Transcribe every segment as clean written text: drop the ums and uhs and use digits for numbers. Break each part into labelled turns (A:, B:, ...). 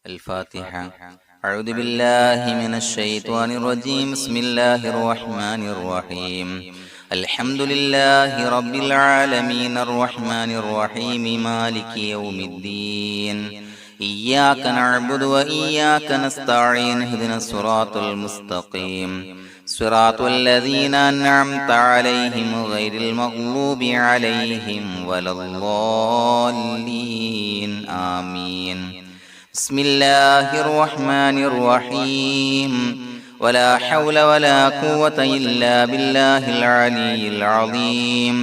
A: الفاتحة. أعوذ بالله من الشيطان الرجيم. بسم الله الرحمن الرحيم. الحمد لله رب العالمين الرحمن الرحيم مالك يوم الدين. إياك نعبد وإياك نستعين. اهدنا الصراط المستقيم صراط الذين أنعمت عليهم غير المغضوب عليهم ولا الضالين. آمين. بسم الله الرحمن الرحيم. ولا حول ولا قوة إلا بالله العلي العظيم.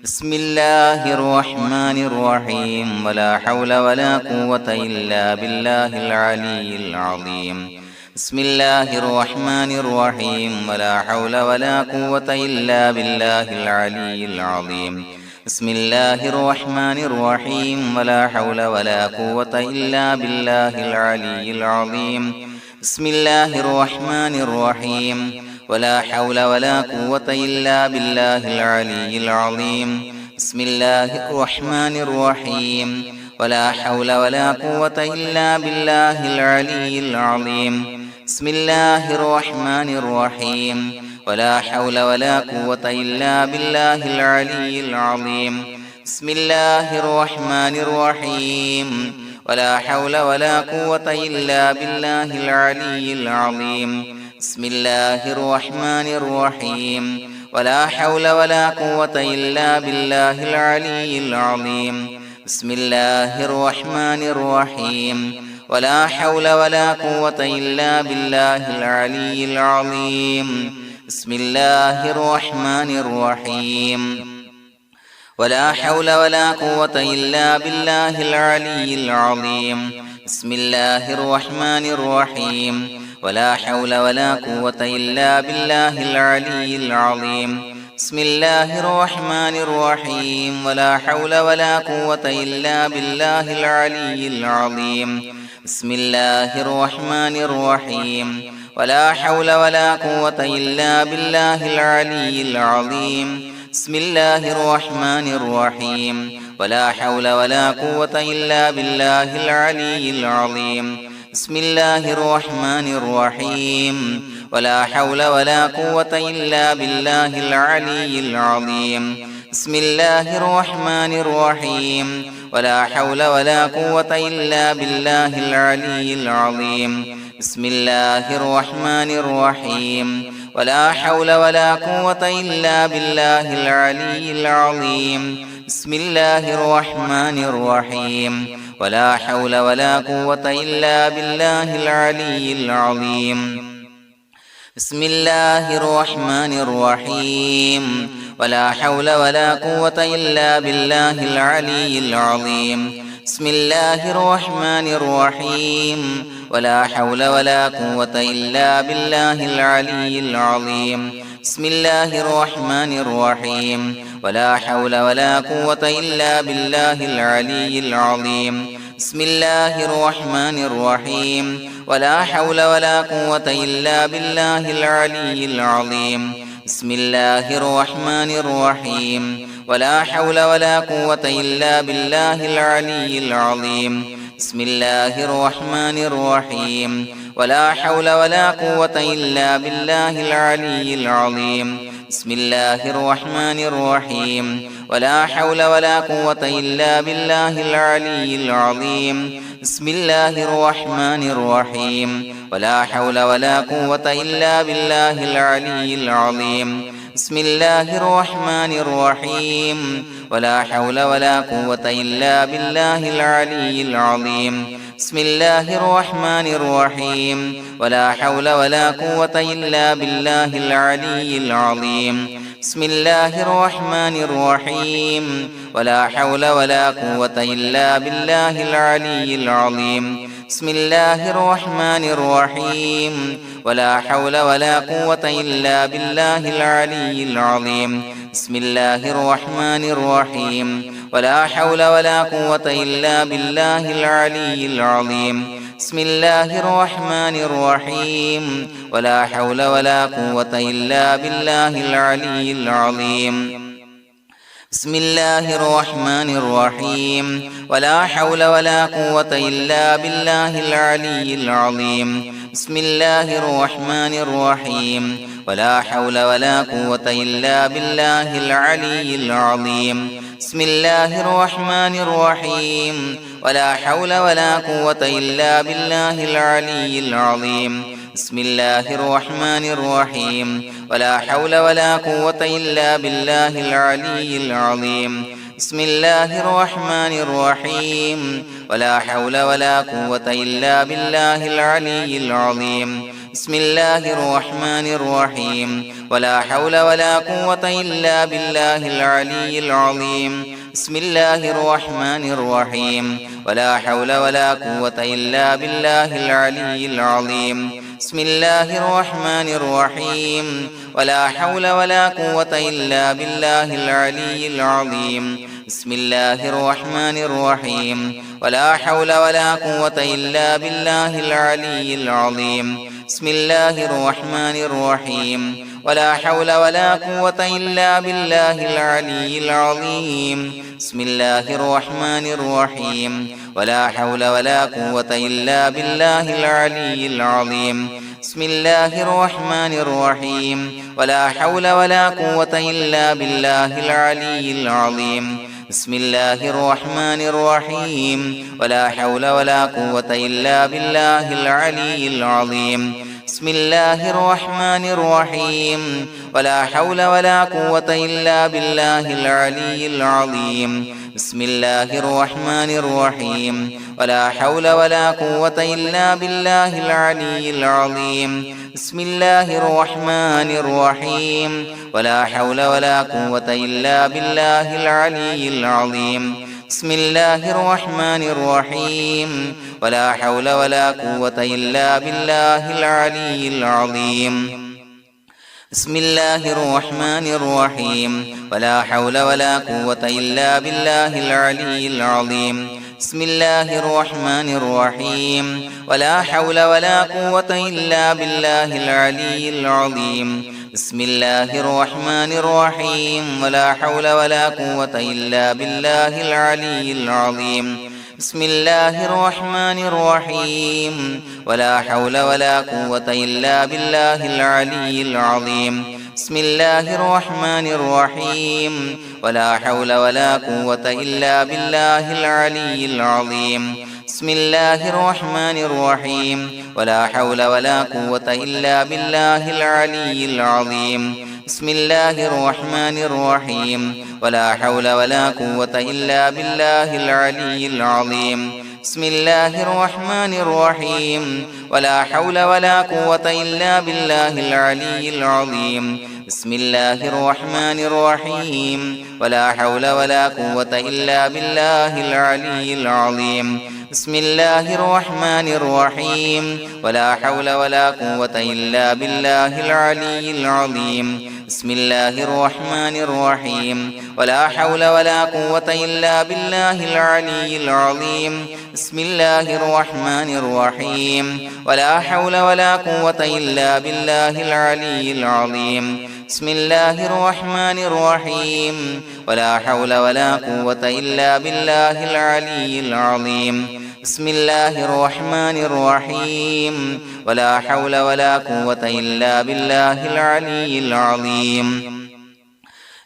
A: بسم الله الرحمن الرحيم. ولا حول ولا قوة إلا بالله العلي العظيم. بسم الله الرحمن الرحيم. ولا حول ولا قوة إلا بالله العلي العظيم. بسم الله الرحمن الرحيم. ولا حول ولا قوة إلا بالله العلي العظيم. بسم الله الرحمن الرحيم. ولا حول ولا قوة إلا بالله العلي العظيم. بسم الله الرحمن الرحيم. ولا حول ولا قوة إلا بالله العلي العظيم. بسم الله الرحمن الرحيم. ولا حول ولا قوة إلا بالله العلي العظيم. بسم الله الرحمن الرحيم. ولا حول ولا قوة إلا بالله العلي العظيم. بسم الله الرحمن الرحيم. ولا حول ولا قوة إلا بالله العلي العظيم. بسم الله الرحمن الرحيم. ولا حول ولا قوة إلا بالله العلي العظيم. بسم الله الرحمن الرحيم. ولا حول ولا قوة إلا بالله العلي العظيم. بسم الله الرحمن الرحيم. ولا حول ولا قوة إلا بالله العلي العظيم. بسم الله الرحمن الرحيم. ولا حول ولا قوة إلا بالله العلي العظيم. بسم الله الرحمن الرحيم. ولا حول ولا قوة إلا بالله العلي العظيم. بسم الله الرحمن الرحيم. ولا حول ولا قوة إلا بالله العلي العظيم. بسم الله الرحمن الرحيم. ولا حول ولا قوة إلا بالله العلي العظيم. بسم الله الرحمن الرحيم. ولا حول ولا قوة إلا بالله العلي العظيم. بسم الله الرحمن الرحيم. ولا حول ولا قوة إلا بالله العلي العظيم. بسم الله الرحمن الرحيم. ولا حول ولا قوة إلا بالله العلي العظيم. بسم الله الرحمن الرحيم. ولا حول ولا قوة إلا بالله العلي العظيم. بسم الله الرحمن الرحيم. ولا حول ولا قوة إلا بالله العلي العظيم. بسم الله الرحمن الرحيم. ولا حول ولا قوة إلا بالله العلي العظيم. بسم الله الرحمن الرحيم. ولا حول ولا قوة إلا بالله العلي العظيم. بسم الله الرحمن الرحيم. ولا حول ولا قوة إلا بالله العلي العظيم. بسم الله الرحمن الرحيم. ولا حول ولا قوة إلا بالله العلي العظيم. بسم الله الرحمن الرحيم. ولا حول ولا قوة إلا بالله العلي العظيم. بسم الله الرحمن الرحيم. ولا حول ولا قوة إلا بالله العلي العظيم. بسم الله الرحمن الرحيم. ولا حول ولا قوة إلا بالله العلي العظيم. بسم الله الرحمن الرحيم. ولا حول ولا قوة إلا بالله العلي العظيم. بسم الله الرحمن الرحيم. ولا حول ولا قوة إلا بالله العلي العظيم. بسم الله الرحمن الرحيم. ولا حول ولا قوة إلا بالله العلي العظيم. بسم الله الرحمن الرحيم. ولا حول ولا قوة إلا بالله العلي العظيم. بسم الله الرحمن الرحيم. ولا حول ولا قوة إلا بالله العلي العظيم. بسم الله الرحمن الرحيم ولا حول ولا قوة إلا بالله العلي العظيم بسم الله الرحمن الرحيم ولا حول ولا قوة إلا بالله العلي العظيم بسم الله الرحمن الرحيم ولا حول ولا قوة إلا بالله العلي العظيم بسم الله الرحمن الرحيم ولا حول ولا قوة إلا بالله العلي العظيم بسم الله الرحمن الرحيم ولا حول ولا قوة إلا بالله العلي العظيم بسم الله الرحمن الرحيم ولا حول ولا قوة إلا بالله العلي العظيم بسم الله الرحمن الرحيم ولا حول ولا قوة إلا بالله العلي العظيم بسم الله الرحمن الرحيم ولا حول ولا قوة إلا بالله العلي العظيم بسم الله الرحمن الرحيم ولا حول ولا قوة إلا بالله العلي العظيم بسم الله الرحمن الرحيم ولا حول ولا قوة إلا بالله العلي العظيم بسم الله الرحمن الرحيم ولا حول ولا قوة إلا بالله العلي العظيم بسم الله الرحمن الرحيم ولا حول ولا قوة إلا بالله العلي العظيم بسم الله الرحمن الرحيم ولا حول ولا قوة إلا بالله العلي العظيم بسم الله الرحمن الرحيم ولا حول ولا قوة إلا بالله العلي العظيم بسم الله الرحمن الرحيم ولا حول ولا قوة إلا بالله العلي العظيم بسم الله الرحمن الرحيم ولا حول ولا قوة إلا بالله العلي العظيم بسم الله الرحمن الرحيم ولا حول ولا قوة إلا بالله العلي العظيم بسم الله الرحمن الرحيم ولا حول ولا قوة إلا بالله العلي العظيم بسم الله الرحمن الرحيم ولا حول ولا قوة إلا بالله العلي العظيم بسم الله الرحمن الرحيم ولا حول ولا قوة إلا بالله العلي العظيم بسم الله الرحمن الرحيم ولا حول ولا قوة إلا بالله العلي العظيم بسم الله الرحمن الرحيم ولا حول ولا قوة إلا بالله العلي العظيم بسم الله الرحمن الرحيم ولا حول ولا قوة إلا بالله العلي العظيم بسم الله الرحمن الرحيم ولا حول ولا قوة إلا بالله العلي العظيم بسم الله الرحمن الرحيم ولا حول ولا قوة إلا بالله العلي العظيم بسم الله الرحمن الرحيم ولا حول ولا قوة إلا بالله العلي العظيم بسم الله الرحمن الرحيم ولا حول ولا قوة إلا بالله العلي العظيم بسم الله الرحمن الرحيم ولا حول ولا قوة إلا بالله العلي العظيم بسم الله الرحمن الرحيم ولا حول ولا قوة إلا بالله العلي العظيم بسم الله الرحمن الرحيم ولا حول ولا قوة إلا بالله العلي العظيم بسم الله الرحمن الرحيم ولا حول ولا قوة إلا بالله العلي العظيم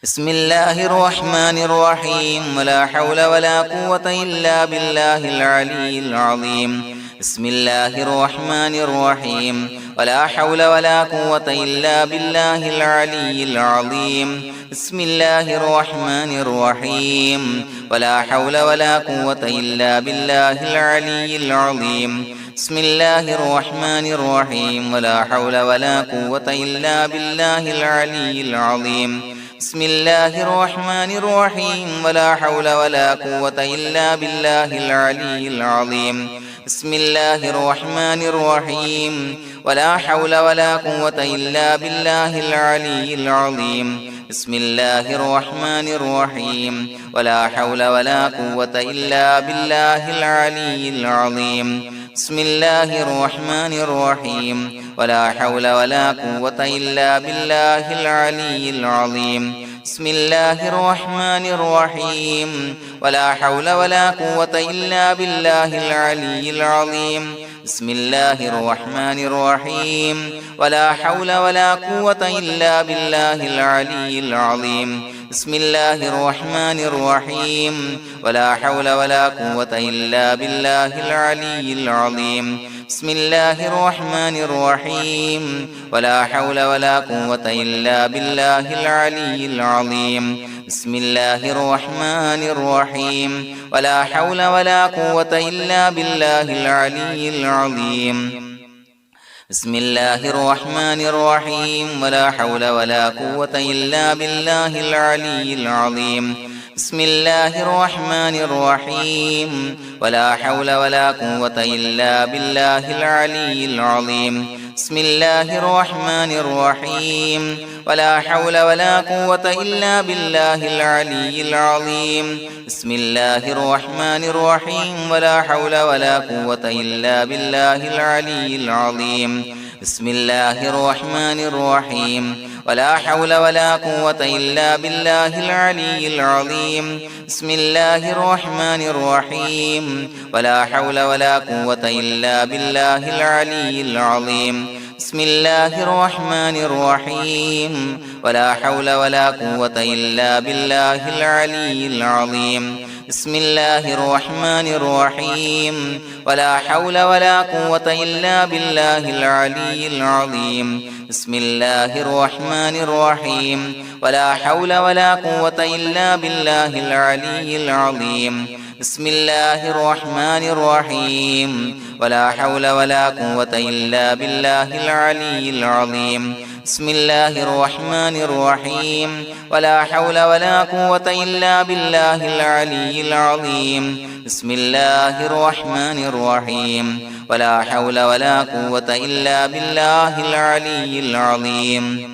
A: بسم الله الرحمن الرحيم ولا حول ولا قوة إلا بالله العلي العظيم بسم الله الرحمن الرحيم ولا حول ولا قوة إلا بالله العلي العظيم بسم الله الرحمن الرحيم ولا حول ولا قوة إلا بالله العلي العظيم بسم الله الرحمن الرحيم ولا حول ولا قوة إلا بالله العلي العظيم بسم الله الرحمن الرحيم ولا حول ولا قوة إلا بالله العلي العظيم بسم الله الرحمن الرحيم ولا حول ولا قوة إلا بالله العلي العظيم بسم الله الرحمن الرحيم ولا حول ولا قوة إلا بالله العلي العظيم بسم الله الرحمن الرحيم ولا حول ولا قوة إلا بالله العلي العظيم بسم الله الرحمن الرحيم ولا حول ولا قوة إلا بالله العلي العظيم بسم الله الرحمن الرحيم ولا حول ولا قوة إلا بالله العلي العظيم بسم الله الرحمن الرحيم ولا حول ولا قوة إلا بالله العلي العظيم بسم الله الرحمن الرحيم ولا حول ولا قوة إلا بالله العلي العظيم بسم الله الرحمن الرحيم ولا حول ولا قوة إلا بالله العلي العظيم بسم الله الرحمن الرحيم ولا حول ولا قوة إلا بالله العلي العظيم بسم الله الرحمن الرحيم ولا حول ولا قوة إلا بالله العلي العظيم بسم الله الرحمن الرحيم ولا حول ولا قوة إلا بالله العلي العظيم بسم الله الرحمن الرحيم ولا حول ولا قوة إلا بالله العلي العظيم بسم الله الرحمن الرحيم ولا حول ولا قوة إلا بالله العلي العظيم بسم الله الرحمن الرحيم ولا حول ولا قوة إلا بالله العلي العظيم بسم الله الرحمن الرحيم ولا حول ولا قوة إلا بالله العلي العظيم بسم الله الرحمن الرحيم ولا حول ولا قوة إلا بالله العلي العظيم بسم الله الرحمن الرحيم ولا حول ولا قوة إلا بالله العلي العظيم بسم الله الرحمن الرحيم ولا حول ولا قوة إلا بالله العلي العظيم بسم الله الرحمن الرحيم ولا حول ولا قوة إلا بالله العلي العظيم بسم الله الرحمن الرحيم ولا حول ولا قوة إلا بالله العلي العظيم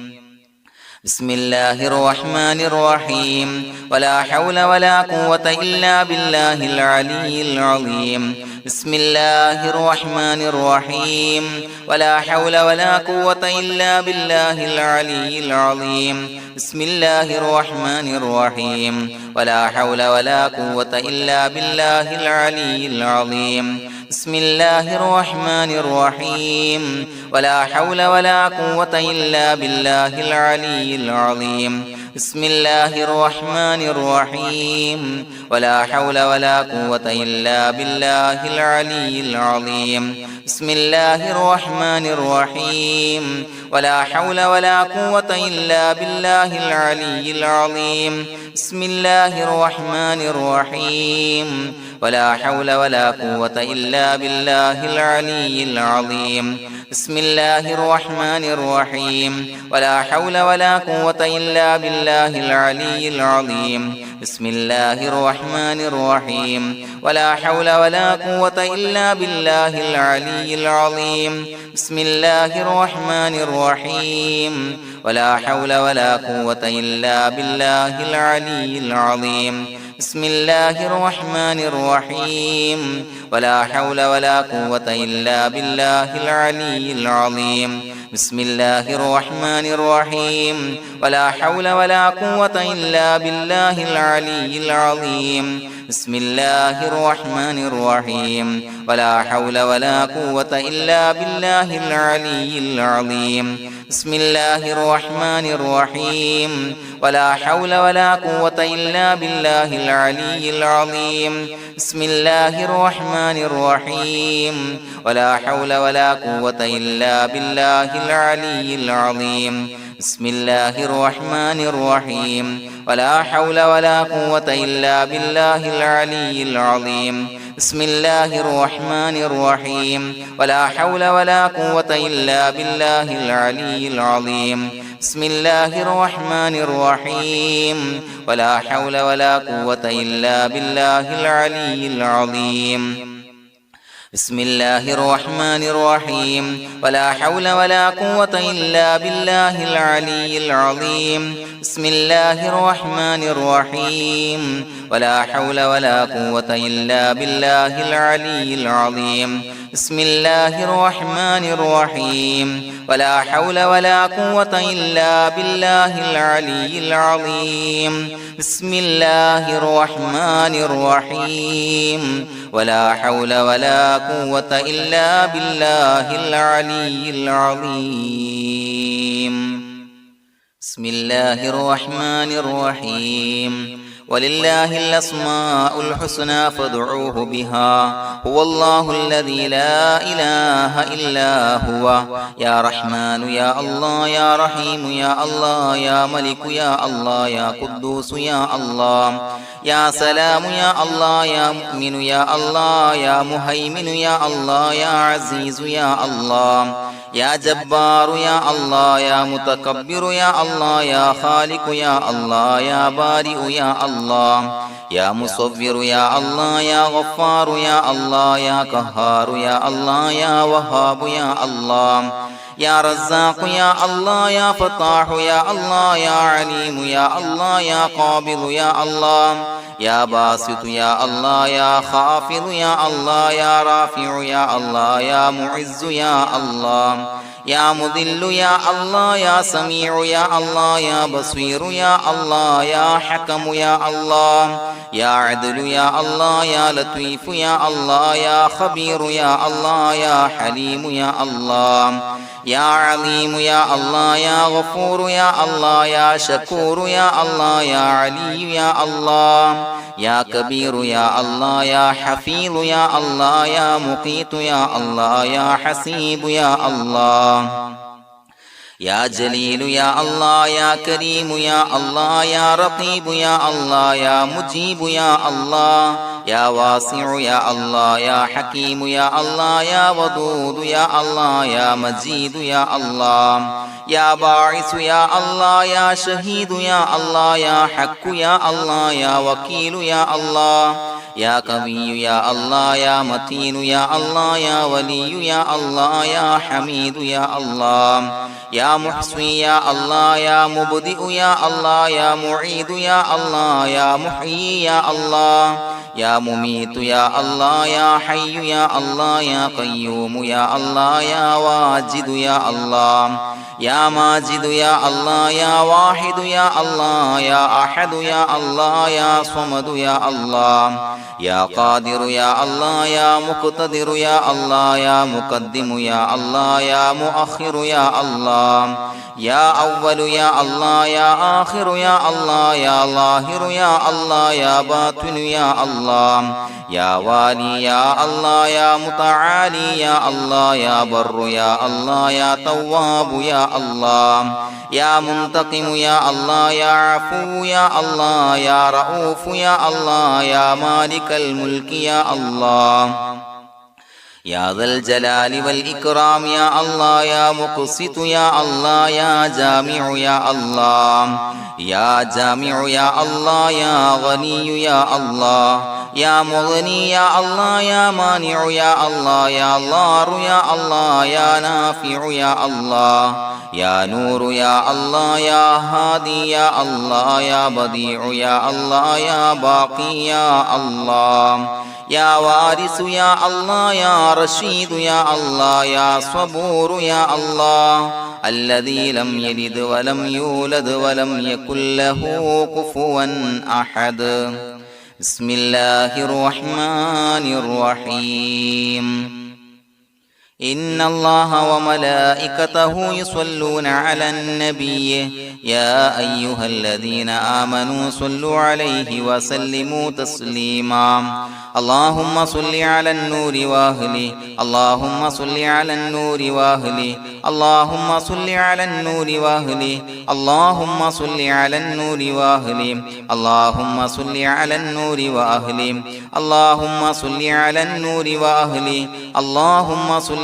A: بسم الله الرحمن الرحيم ولا حول ولا قوة إلا بالله العلي العظيم بسم الله الرحمن الرحيم ولا حول ولا قوة إلا بالله العلي العظيم بسم الله الرحمن الرحيم ولا حول ولا قوة إلا بالله العلي العظيم بسم الله الرحمن الرحيم ولا حول ولا قوة إلا بالله العلي العظيم بسم الله الرحمن الرحيم ولا حول ولا قوة إلا بالله العلي العظيم بسم الله الرحمن الرحيم ولا حول ولا قوة إلا بالله العلي العظيم بسم الله الرحمن الرحيم ولا حول ولا قوة إلا بالله العلي العظيم بسم الله الرحمن الرحيم ولا حول ولا قوة إلا بالله العلي العظيم بسم الله الرحمن الرحيم ولا حول ولا قوة إلا بالله العلي العظيم بسم الله الرحمن الرحيم ولا حول ولا قوة إلا بالله العلي العظيم بسم الله الرحمن الرحيم ولا حول ولا قوة إلا بالله العلي العظيم بسم الله الرحمن الرحيم ولا حول ولا قوة إلا بالله العلي العظيم بسم الله الرحمن الرحيم ولا حول ولا قوة إلا بالله العلي العظيم بسم الله الرحمن الرحيم ولا حول ولا قوة إلا بالله العلي العظيم بسم الله الرحمن الرحيم ولا حول ولا قوة إلا بالله العلي العظيم بسم الله الرحمن الرحيم ولا حول ولا قوة إلا بالله العلي العظيم بسم الله الرحمن الرحيم ولا حول ولا قوة إلا بالله العلي العظيم بسم الله الرحمن الرحيم ولا حول ولا قوة إلا بالله العلي العظيم بسم الله الرحمن الرحيم ولا حول ولا قوة إلا بالله العلي العظيم بسم الله الرحمن الرحيم ولا حول ولا قوة إلا بالله العلي العظيم بسم الله الرحمن الرحيم ولا حول ولا قوة إلا بالله العلي العظيم بسم الله الرحمن الرحيم ولا حول ولا قوة إلا بالله العلي العظيم بسم الله الرحمن الرحيم ولله الأسماء الحسنى فادعوه بها هو الله الذي لا إله إلا هو يا رحمن يا الله يا رحيم يا الله يا ملك يا الله يا قدوس يا الله يا سلام يا الله يا مؤمن يا الله يا مهيمن يا الله يا عزيز يا الله يا جبار يا الله يا متكبر يا الله يا خالق يا الله يا بارئ يا الله يا مصور يا الله يا غفار يا الله يا قهار يا الله يا وهاب يا الله يا رزاق يا الله يا فتاح يا الله يا عليم يا الله يا قابض يا الله يا باسط يا الله يا خافض يا الله يا رافع يا الله يا معز يا الله يا مذل يا الله يا سميع يا الله يا بصير يا الله يا حكم يا الله يا عدل يا الله يا لطيف يا الله يا خبير يا الله يا حليم يا الله يا عليم يا الله يا غفور يا الله يا شكور يا الله يا علي يا الله يا كبير يا الله يا حفيظ يا الله يا مقيت يا الله يا حسيب يا الله يا جليل يا الله يا كريم يا الله يا رقيب يا الله يا مجيب يا الله يا واسع يا الله يا حكيم يا الله يا ودود يا الله يا مجيد يا الله يا باعث يا الله يا شهيد يا الله يا حق يا الله يا وكيل يا الله يا قوي يا الله يا متين يا الله يا ولي يا الله يا حميد يا الله يا محصي يا الله يا مبدئ يا الله يا معيد يا الله يا محيي يا الله يا مميت يا الله يا حي يا الله يا قيوم يا الله يا واجد يا الله يا ماجد يا الله يا واحد يا الله يا أحد يا الله يا صمد يا الله يا قادر يا الله يا مقتدر يا الله يا مقدم يا الله يا مؤخر يا الله يا أول يا الله يا آخر يا الله يا ظاهر يا الله يا باطن يا الله يا والي يا الله يا متعالي يا الله يا بر يا الله يا تواب يا الله يا منتقم يا الله يا عفو يا الله يا رؤوف يا الله يا مالك الملك يا الله يا ذا الجلال والإكرام يا الله يا مقسط يا الله يا جامع يا الله يا جامع يا الله يا غني يا الله يا مغني يا الله يا مانع يا الله يا ضار يا الله يا نافع يا الله يا نور يا الله يا هادي يا الله يا بديع يا الله يا باقي يا الله يا وارث يا الله يا رشيد يا الله يا صبور يا الله الذي لم يلد ولم يولد ولم يكن له كفوا أحد بسم الله الرحمن الرحيم إن الله وملائكته يصلون على النبي يا أيها الذين آمنوا صلوا عليه وسلموا تسليما اللهم صل على النور وأهله اللهم صل على النور وأهله اللهم صل على النور وأهله اللهم صل على النور وأهله اللهم صل على النور وأهله اللهم صل على النور وأهله اللهم صل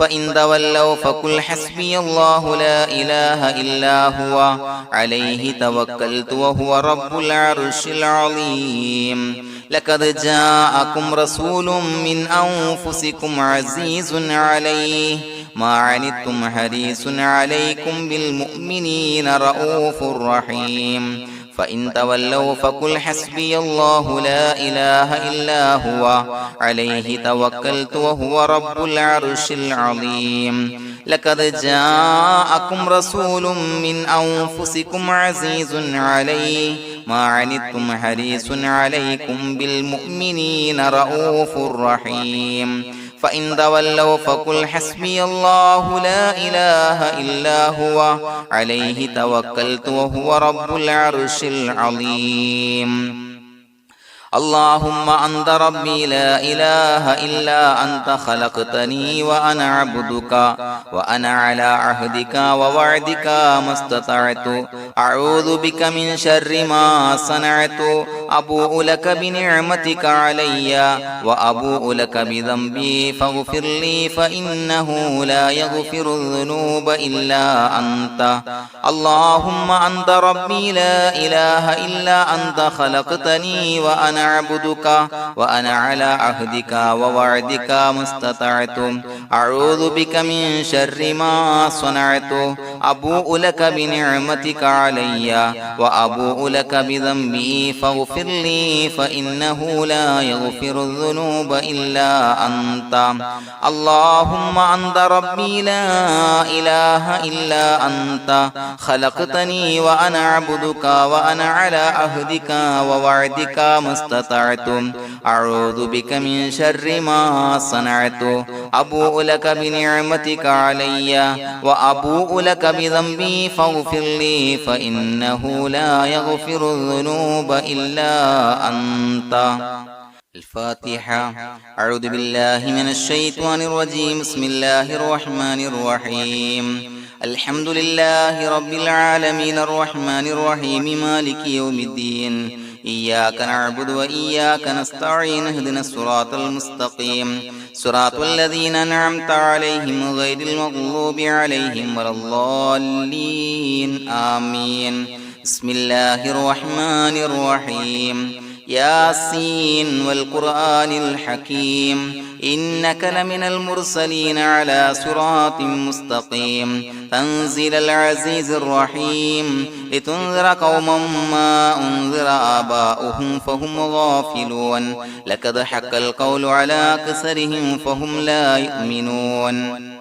A: فإن تولوا فقل حسبي الله لا إله إلا هو عليه توكلت وهو رب العرش العظيم لقد جاءكم رسول من أنفسكم عزيز عليه ما عنتم حريص عليكم بالمؤمنين رؤوف رحيم فإن تولوا فقل حسبي الله لا إله إلا هو عليه توكلت وهو رب العرش العظيم لقد جاءكم رسول من أنفسكم عزيز عليه ما عنتم حريص عليكم بالمؤمنين رؤوف رحيم فإن تولوا فقل حسبي الله لا إله إلا هو عليه توكلت وهو رب العرش العظيم اللهم أنت ربي لا إله إلا أنت خلقتني وأنا عبدك وأنا على عهدك ووعدك ما استطعت أعوذ بك من شر ما صنعت أبوء لك بنعمتك علي وأبوء لك بذنبي فاغفر لي فإنه لا يغفر الذنوب إلا أنت اللهم أنت ربي لا إله إلا أنت خلقتني وأنا عبدك وأنا على عهدك ووعدك ما استطعت أعوذ بك من شر ما صنعت أبوء لك بنعمتك علي وأبوء لك بذنبي فاغفر لي فإنه لا يغفر الذنوب إلا أنت اللهم أنت ربي لا إله إلا أنت خلقتني وأنا عبدك وأنا على عهدك ووعدك ما استطعت أعوذ بك من شر ما صنعت أبوء لك بنعمتك علي وأبوء لك بذنبي فاغفر لي فإنه لا يغفر الذنوب إلا أنت الفاتحة أعوذ بالله من الشيطان الرجيم بسم الله الرحمن الرحيم الحمد لله رب العالمين الرحمن الرحيم مالك يوم الدين إياك نعبد وإياك نستعين اهدنا الصراط المستقيم صراط الذين أنعمت عليهم غير المغضوب عليهم ولا الضالين آمين بسم الله الرحمن الرحيم ياسين والقرآن الحكيم إنك لمن المرسلين على صراط مستقيم تنزيل العزيز الرحيم لتنذر قوما ما أنذر آباؤهم فهم غافلون لقد حق القول على أكثرهم فهم لا يؤمنون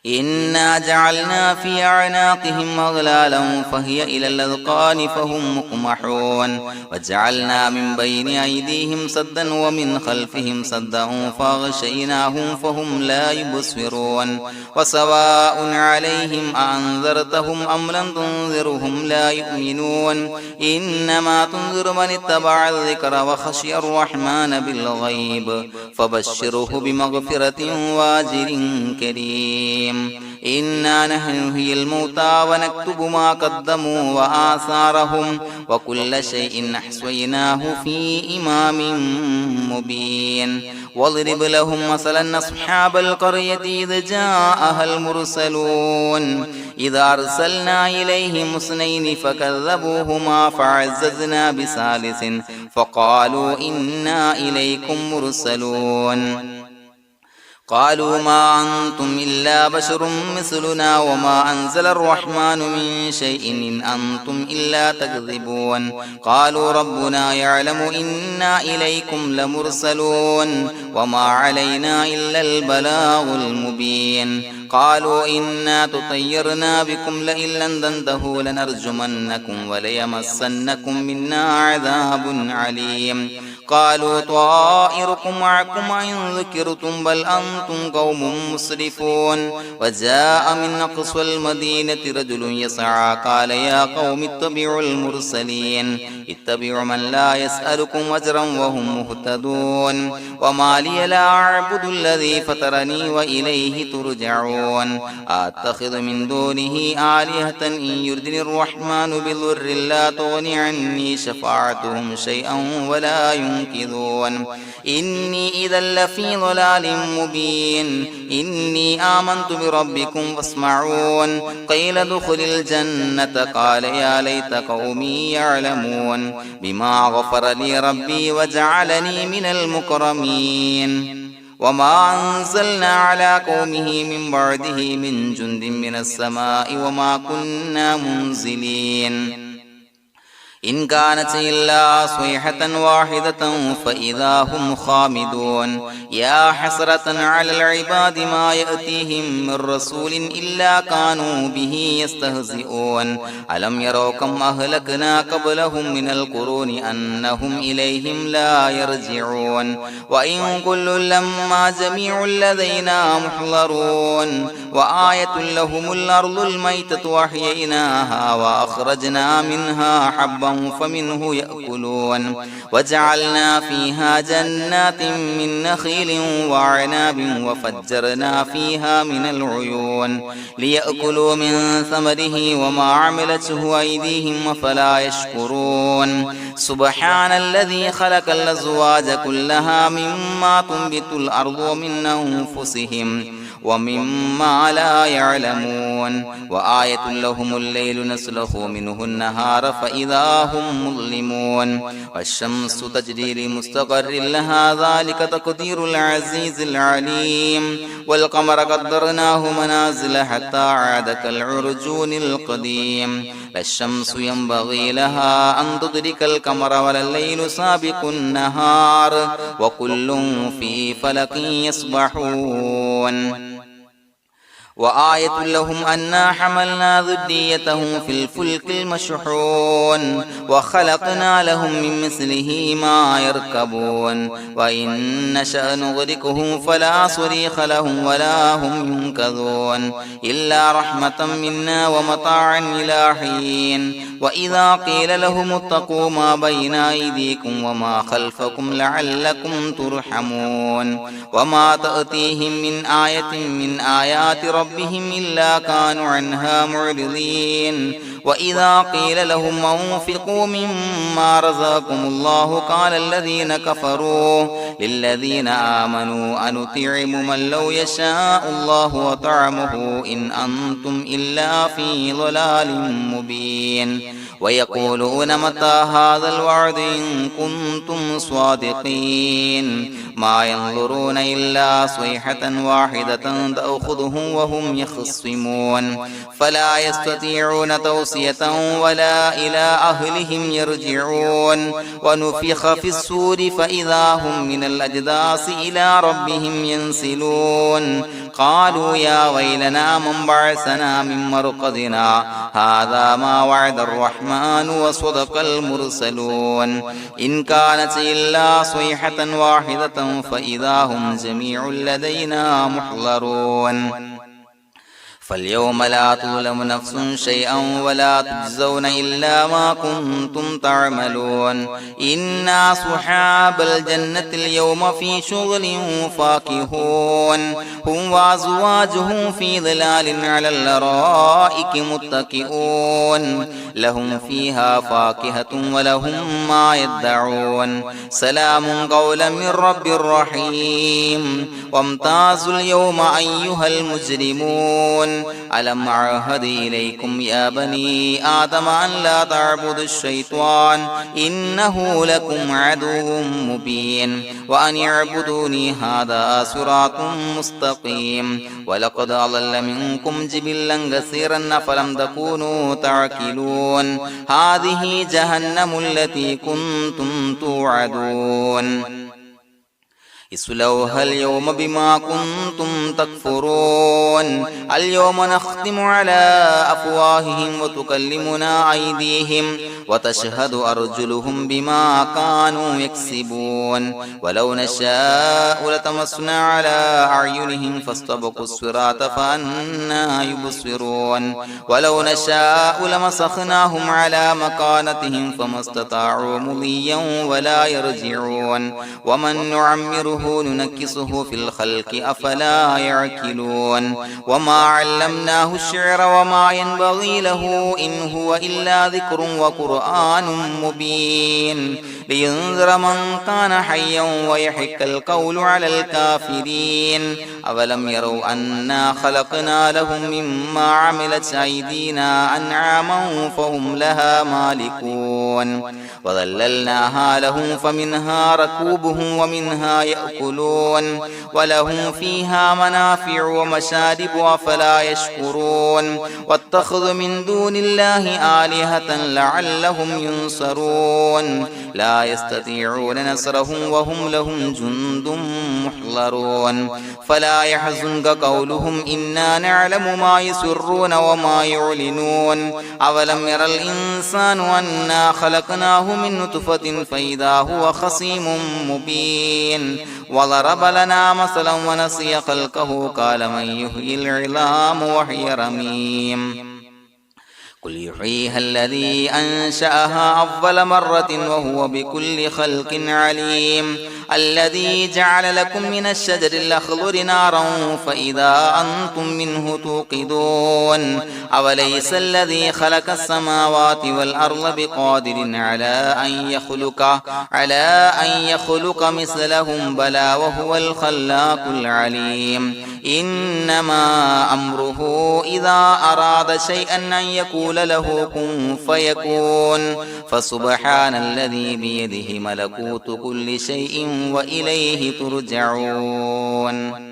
A: إنا جعلنا في أعناقهم أغلالا فهي إلى الأذقان فهم مقمحون وجعلنا من بين أيديهم سدا ومن خلفهم سدا فأغشيناهم فهم لا يبصرون وسواء عليهم أأنذرتهم أم لم تنذرهم لا يؤمنون إنما تنذر من اتبع الذكر وخشي الرحمن بالغيب فبشره بمغفرة وأجر كريم إنا نحن نحيي الموتى ونكتب ما قدموا وآثارهم وكل شيء أحصيناه في إمام مبين واضرب لهم مثلا أصحاب القرية إذ جاءها المرسلون إذا أرسلنا إليهم اثنين فكذبوهما فعززنا بثالث فقالوا إنا إليكم مرسلون قالوا ما أنتم إلا بشر مثلنا وما أنزل الرحمن من شيء إن أنتم إلا تكذبون قالوا ربنا يعلم إنا إليكم لمرسلون وما علينا إلا البلاغ المبين قالوا إنا تطيرنا بكم لئن لم تنتهوا لنرجمنكم وليمسنكم منا عذاب عليم قالوا طائركم معكم إن ذكرتم بل أنتم قوم مسرفون وجاء من أقصى المدينة رجل يسعى قال يا قوم اتبعوا المرسلين اتبعوا من لا يسألكم أجرا وهم مهتدون وما لي لا أعبد الذي فطرني وإليه ترجعون أتخذ من دونه آلهة إن يردني الرحمن بضر لا تغني عني شفاعتهم شيئا ولا ينصرون ينكثون إني إذا لفي ضلال مبين إني آمنت بربكم فاسمعون قيل ادخل الجنة قال يا ليت قومي يعلمون بما غفر لي ربي وجعلني من المكرمين وما أنزلنا على قومه من بعده من جند من السماء وما كنا منزلين إن كانت إلا صيحة واحدة فإذا هم خامدون يا حسرة على العباد ما يأتيهم من رسول إلا كانوا به يستهزئون ألم يروا كم أهلكنا قبلهم من القرون أنهم إليهم لا يرجعون وإن كل لما جميع لدينا محضرون وآية لهم الأرض الميتة وأحييناها وأخرجنا منها حبا فمنه يأكلون وجعلنا فيها جنات من نخيل وعناب وفجرنا فيها من العيون ليأكلوا من ثمره وما عملته أيديهم فلا يشكرون سبحان الذي خلق الأزواج كلها مما تنبت الأرض ومن أنفسهم ومما لا يعلمون وآية لهم الليل نسلخ منه النهار فإذا هم مظلمون والشمس تجري لمستقر لها ذلك تقدير العزيز العليم والقمر قدرناه منازل حتى عاد كالعرجون القديم لا الشمس ينبغي لها أن تدرك القمر ولا الليل سابق النهار وكل في فلك يسبحون وآية لهم أنا حملنا ذريتهم في الفلك المشحون وخلقنا لهم من مثله ما يركبون وإن نشأ نغرقهم فلا صريخ لهم ولا هم ينقذون إلا رحمة منا ومتاعا إلى حين وإذا قيل لهم اتقوا ما بين أيديكم وما خلفكم لعلكم ترحمون وما تأتيهم من آية من آيات ربهم إلا كانوا عنها معرضين وإذا قيل لهم انفقوا مما رزقكم الله قال الذين كفروا للذين آمنوا أنطعم من لو يشاء الله وطعمه إن أنتم إلا في ضلال مبين ويقولون متى هذا الوعد إن كنتم صادقين ما ينظرون إلا صيحة واحدة تأخذهم وهم يخصمون فلا يستطيعون توصية ولا إلى أهلهم يرجعون ونفخ في الصور فإذا هم من الأجداث إلى ربهم ينسلون قالوا يا ويلنا من بعثنا من مرقدنا هذا ما وعد الرحمن وصدق المرسلون إن كانت إلا صيحة واحدة فإذا هم جميع لدينا محضرون فاليوم لا تظلم نفس شيئا ولا تجزون إلا ما كنتم تعملون إنا أصحاب الجنة اليوم في شغل فاكهون هم وأزواجهم في ظلال على الأرائك متكئون لهم فيها فاكهة ولهم ما يدعون سلام قولا من رب رحيم وامتازوا اليوم أيها المجرمون ألم أعهد إليكم يا بني آدم أن لا تعبدوا الشيطان إنه لكم عدو مبين وأن اعبدوني هذا صراط مستقيم ولقد أضل منكم جبلا كثيرا فلم تكونوا تعقلون هذه جهنم التي كنتم توعدون اصلوها اليوم بما كنتم تكفرون اليوم نختم على أفواههم وتكلمنا أيديهم وتشهد أرجلهم بما كانوا يكسبون ولو نشاء لتمسنا على أعينهم فاستبقوا الصراط فأنى يبصرون ولو نشاء لمسخناهم على مكانتهم فما استطاعوا مضيا ولا يرجعون ومن نعمره نعمره ننكسه في الخلق أفلا يعقلون وما علمناه الشعر وما ينبغي له إن هو إلا ذكر وقرآن مبين لينذر من كان حيا ويحق القول على الكافرين أولم يروا أنا خلقنا لهم مما عملت أيدينا أنعاما فهم لها مالكون وظللناها لهم فمنها ركوبهم ومنها يأكلون ولهم فيها منافع ومشارب أفلا يشكرون واتخذوا من دون الله آلهة لعلهم ينصرون لا يستطيعون نصرهم وهم لهم جند محضرون فلا يحزنك قولهم إنا نعلم ما يسرون وما يعلنون أولم ير الإنسان أنا خلقناه من نطفة فإذا هو خصيم مبين وضرب لنا مثلا ونسي خلقه قال من يحيي العظام وهي رميم قل يحييها الذي أنشأها أول مرة وهو بكل خلق عليم الذي جعل لكم من الشجر الأخضر نارا فإذا أنتم منه توقدون أوليس الذي خلق السماوات والأرض بقادر على أن يخلق مثلهم بلى وهو الخلاق العليم إنما أمره إذا أراد شيئا أن يقول له كن فيكون فسبحان الذي بيده ملكوت كل شيء وإليه ترجعون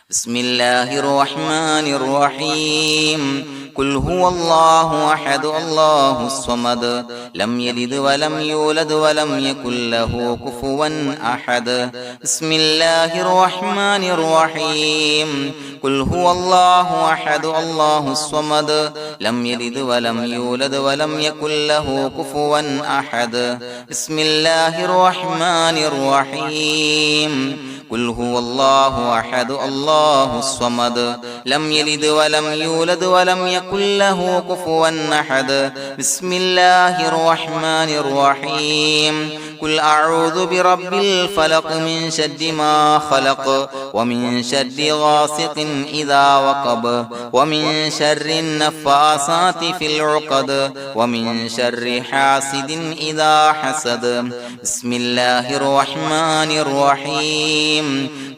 A: بسم الله الرحمن الرحيم قل هو الله أحد الله الصمد لم يلد ولم يولد ولم يكن له كفوا أحد بسم الله الرحمن الرحيم قل هو الله أحد الله الصمد لم يلد ولم يولد ولم يكن له كفوا أحد بسم الله الرحمن الرحيم قل هو الله أحد الله الصمد لم يلد ولم يولد ولم يكن له كفوا أحد بسم الله الرحمن الرحيم قل أعوذ برب الفلق من شر ما خلق ومن شر غاسق إذا وقب ومن شر النفاثات في العقد ومن شر حاسد إذا حسد بسم الله الرحمن الرحيم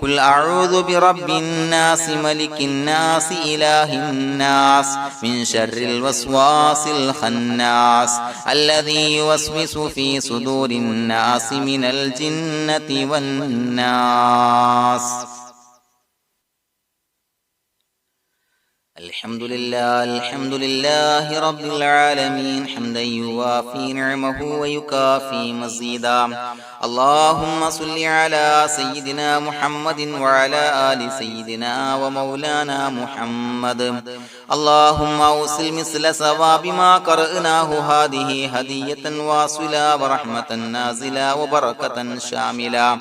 A: قل أعوذ برب الناس ملك الناس إله الناس من شر الوسواس الخناس الذي يوسوس في صدور الناس من الجنة والناس الحمد لله رب العالمين حمدا يوافي نعمه ويكافي مزيدا اللهم صل على سيدنا محمد وعلى آل سيدنا ومولانا محمد اللهم أوصل مثل ثواب ما قرأناه هذه هدية واصلة ورحمة نازلة وبركة شاملة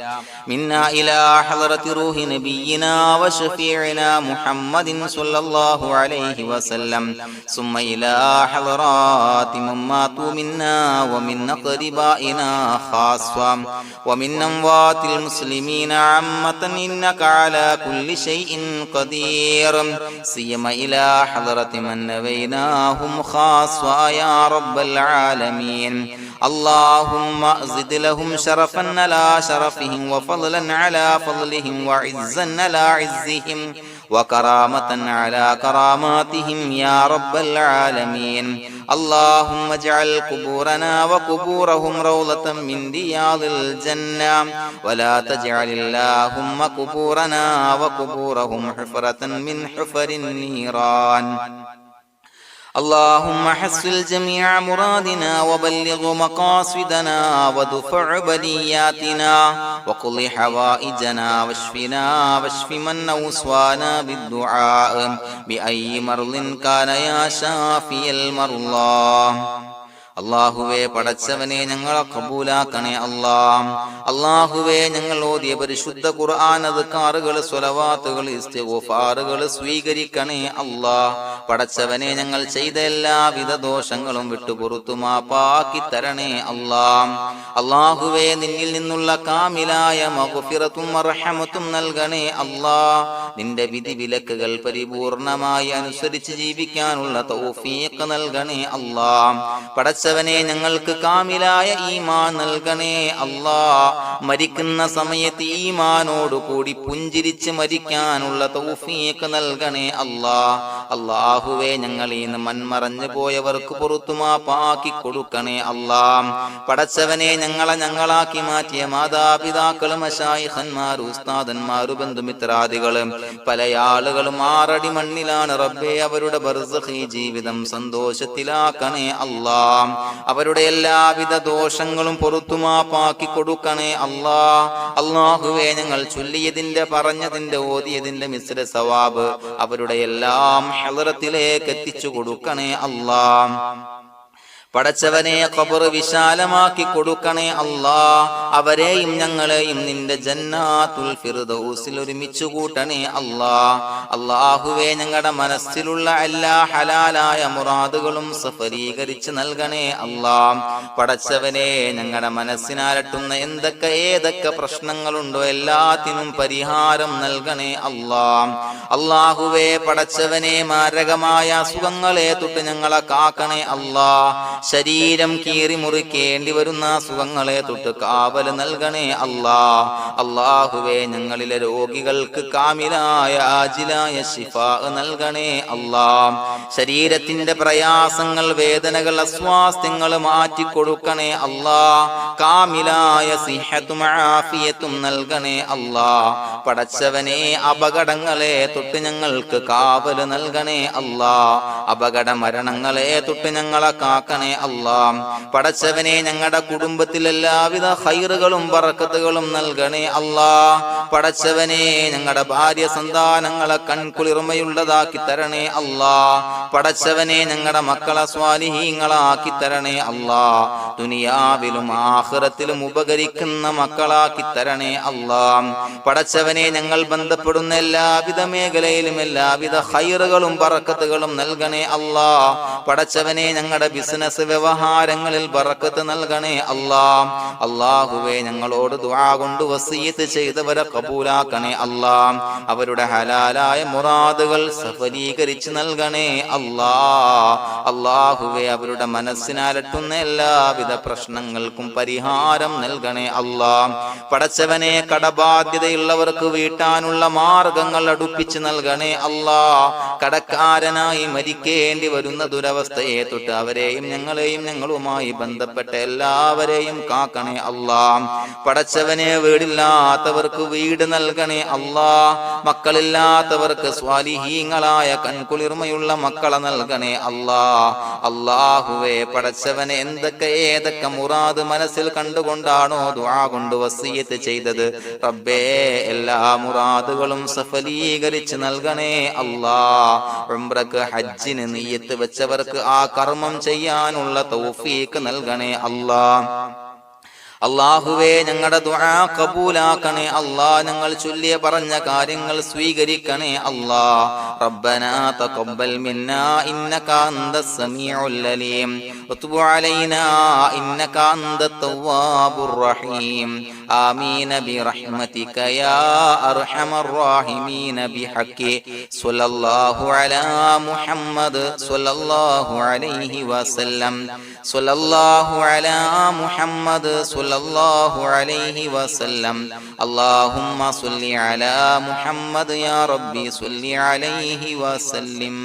A: منا إلى حضرة روح نبينا وشفيعنا محمد صلى الله عليه وسلم ثم إلى حضرات من ماتوا منا ومن أقربائنا خاصة ومن أموات المسلمين عامة إنك على كل شيء قدير سيما إلى حضرة من نبيناهم خاصة يا رب العالمين اللهم زد لهم شرفا على شرفهم وفضلا على فضلهم وعزا على عزهم وكرامة على كراماتهم يا رب العالمين اللهم اجعل قبورنا وقبورهم روضة من رياض الجنة ولا تجعل اللهم قبورنا وقبورهم حفرة من حفر النيران اللهم حصل جميع مرادنا وبلغ مقاصدنا ودفع بلياتنا وقض حوائجنا واشفنا واشف من أوصانا بالدعاء بأي مرض كان يا شافي المرضى അല്ലാഹുവേ പടച്ചവനെ ഞങ്ങളെ ഖബൂലാക്കണേ അല്ലാ. അല്ലാഹുവേ ഞങ്ങൾ ഓതിയ പരിശുദ്ധ ഖുർആൻ അദ്കാറുകൾ സ്വലവാത്തുകൾ ഇസ്തിഗ്ഫാറുകൾ സ്വീകരിക്കണേ അല്ലാ. പടച്ചവനെ ഞങ്ങൾ ചെയ്ത എല്ലാവിധ ദോഷങ്ങളും വിട്ടുപുറത്തു മാപ്പാക്കി തരണേ അല്ലാ. അല്ലാഹുവേ നിന്നിൽ നിന്നുള്ള കാമിലായ മഗ്ഫിറത്തും റഹ്മത്തും നൽകണേ അല്ലാ. നിന്റെ വിധി വിലക്കുകൾ പരിപൂർണമായി അനുസരിച്ച് ജീവിക്കാനുള്ള തൗഫീഖ് നൽകണേ അല്ലാ. പടച്ചവനെ ഞങ്ങൾക്ക് കാമിലായ ഈമാൻ നൽകണേ അല്ലാ. മരിക്കുന്ന സമയത്ത് ഈമാനോട് കൂടി പുഞ്ചിരിച്ച് മരിക്കാനുള്ള തൗഫീഖ് നൽകണേ അല്ലാ. അല്ലാഹുവേ ഞങ്ങളിൽ നിന്ന് മൺമറഞ്ഞു പോയവർക്ക് പുറത്തു മാപ്പാക്കി കൊടുക്കണേ അല്ലാ. പടച്ചവനെ ഞങ്ങളാക്കി മാറ്റിയ മാതാപിതാക്കളും മശായിഖന്മാരും ഉസ്താദന്മാരും ബന്ധുമിത്രാദികളും പല ആളുകളും 6 അടി മണ്ണിലാണ് റബ്ബേ. അവരുടെ ബർസഖി ജീവിതം സന്തോഷത്തിലാക്കണേ അല്ലാ. അവരുടെ എല്ലാവിധ ദോഷങ്ങളും പുറത്തു മാപ്പാക്കി കൊടുക്കണേ അല്ലാ. അല്ലാഹുവേ ഞങ്ങൾ ചൊല്ലിയതിന്റെ പറഞ്ഞതിന്റെ ഓതിയതിന്റെ മിശ്ര സവാബ് അവരുടെ എല്ലാം ഹളറത്തിലേക്ക് എത്തിച്ചു കൊടുക്കണേ അല്ലാ. പടച്ചവനെ ഖബർ വിശാലമാക്കി കൊടുക്കണേ അല്ലാ. അവരെയും ഞങ്ങളെയും നിന്റെ ജന്നാത്തുൽ ഫിർദൗസിൽ ഒരുമിച്ച് കൂട്ടണേ അല്ലാ. അല്ലാഹുവേ ഞങ്ങളുടെ മനസ്സിലുള്ള എല്ലാ ഹലാലായ മുറാദുകളും സഫലീകരിച്ച് നൽകണേ അല്ലാ. പടച്ചവനെ ഞങ്ങളുടെ മനസ്സിനാലട്ടുന്ന ഏതൊക്കെ പ്രശ്നങ്ങളുണ്ടോ എല്ലാത്തിനും പരിഹാരം നൽകണേ അല്ലാ. അല്ലാഹുവേ പടച്ചവനെ മാരകമായ അസുഖങ്ങളെ തൊട്ട് ഞങ്ങളെ കാക്കണേ അല്ലാ. ശരീരം കീറി മുറിക്കേണ്ടി വരുന്ന അസുഖങ്ങളെ തൊട്ട് കാവൽ നൽകണേ അല്ലാ. അല്ലാഹുവേ ഞങ്ങളിലെ രോഗികൾക്ക് കാമിലായ ആജിലായ ശിഫാ നൽകണേ അല്ലാ. ശരീരത്തിന്റെ പ്രയാസങ്ങൾ വേദനകൾ അസ്വാസ്ഥ്യങ്ങൾ മാറ്റിക്കൊടുക്കണേ അല്ലാ. കാമിലായ സിഹത്തും ആഫിയത്തും നൽകണേ അല്ലാ. പടച്ചവനെ അപകടങ്ങളെ തൊട്ട് ഞങ്ങൾക്ക് കാവൽ നൽകണേ അല്ലാ. അപകട മരണങ്ങളെ തൊട്ട് ഞങ്ങളെ കാക്കണേ അല്ലാ. പടച്ചവനെ ഞങ്ങളുടെ കുടുംബത്തിൽ എല്ലാവിധ ഖൈറുകളും ബറക്കത്തുകളും നൽകണേ അല്ലാ. പടച്ചവനെ ഞങ്ങളുടെ ഭാര്യ സന്താനങ്ങളെ കൺകുളിർമയുള്ളതാക്കി തരണേ അല്ലാ. പടച്ചവനെ ഞങ്ങളുടെ മക്കളെ സ്വാലിഹീങ്ങളാക്കി തരണേ അല്ലാ. ദുനിയാവിലും ആഖിറത്തിലും ഉപകരിക്കുന്ന മക്കളാക്കി തരണേ അല്ലാ. പടച്ചവനെ ഞങ്ങൾ ബന്ധപ്പെടുന്ന എല്ലാവിധ മേഖലയിലും എല്ലാവിധ ഖൈറുകളും ബറക്കത്തുകളും നൽകണേ അല്ലാ. പടച്ചവനെ ഞങ്ങളുടെ ബിസിനസ് വ്യവഹാരങ്ങളിൽ ബറക്കത്ത് നൽകണേ അല്ലാ. അല്ലാഹുവേ ഞങ്ങളോട് ദുആ കൊണ്ട് വസിയത്ത് ചെയ്തവരെ കബൂലാക്കണേ അല്ലാ. അവരുടെ ഹലാലായ മുറാദുകൾ സഫലീകരിച്ച് നൽകണേ അല്ലാ. അല്ലാഹുവേ അവരുടെ മനസ്സിനാലട്ടുന്ന എല്ലാവിധ പ്രശ്നങ്ങൾക്കും പരിഹാരം നൽകണേ അല്ലാ. പടച്ചവനെ കടബാധ്യതയുള്ളവർക്ക് വീട്ടാനുള്ള മാർഗങ്ങൾ അടുപ്പിച്ച് നൽകണേ അല്ലാ. കടക്കാരനായി മരിക്കേണ്ടി വരുന്ന ദുരവസ്ഥയെ തൊട്ട് അവരെയും ഞങ്ങളെയും ഞങ്ങളുമായി ബന്ധപ്പെട്ട എല്ലാവരെയും കാക്കണേ അല്ലാ. പടച്ചവനെ വീടില്ലാത്തവർക്ക് വീട് നൽകണേ അല്ലാ. മക്കളില്ലാത്തവർക്ക് സ്വാലിഹീങ്ങളായ കൺകുളിർമയുള്ള മക്കളെ നൽകണേ അല്ലാ. അല്ലാഹുവേ പടച്ചവനെ ഏതൊക്കെ മുറാദ് മനസ്സിൽ കണ്ടുകൊണ്ടാണോ ദുആ കൊണ്ട് വസിയത്ത് ചെയ്തത് റബ്ബേ എല്ലാ മുറാദുകളും സഫലീകരിച്ച് നൽകണേ അല്ലാ. ഉംറക്ക് ഹജ്ജിന് നിയ്യത്ത് വെച്ചവർക്ക് ആ കർമ്മം ചെയ്യാനുള്ള തൗഫീഖ് നൽകണേ അല്ലാ. അല്ലാഹുവേ ഞങ്ങളുടെ ദുആ ഖബൂലാക്കണേ അല്ലാ. ഞങ്ങൾ ചൊല്ലിയ പറഞ്ഞ കാര്യങ്ങൾ സ്വീകരിക്കണേ അല്ലാ. റബ്ബനാ തഖബ്ബൽ മിന്നാ ഇന്നക അന്തസ് സമീഉൽ അലീം വതുബ് അലൈനാ ഇന്നക അന്തത് തവ്വാബുർ റഹീം. ആമീൻ ബിറഹ്മതിക യാ അർഹമർ റഹീമീൻ ബിഹഖി സ്വല്ലല്ലാഹു അലാ മുഹമ്മദ് സ്വല്ലല്ലാഹു അലൈഹി വസല്ലം. സ്വല്ലല്ലാഹു അലാ മുഹമ്മദ് സ്വല്ലല്ലാഹു അലൈഹി വസല്ലം. അല്ലാഹുമ്മ സ്വല്ലി അലാ മുഹമ്മദ് യാ റബ്ബി സ്വല്ലി അലൈഹി വസല്ലം.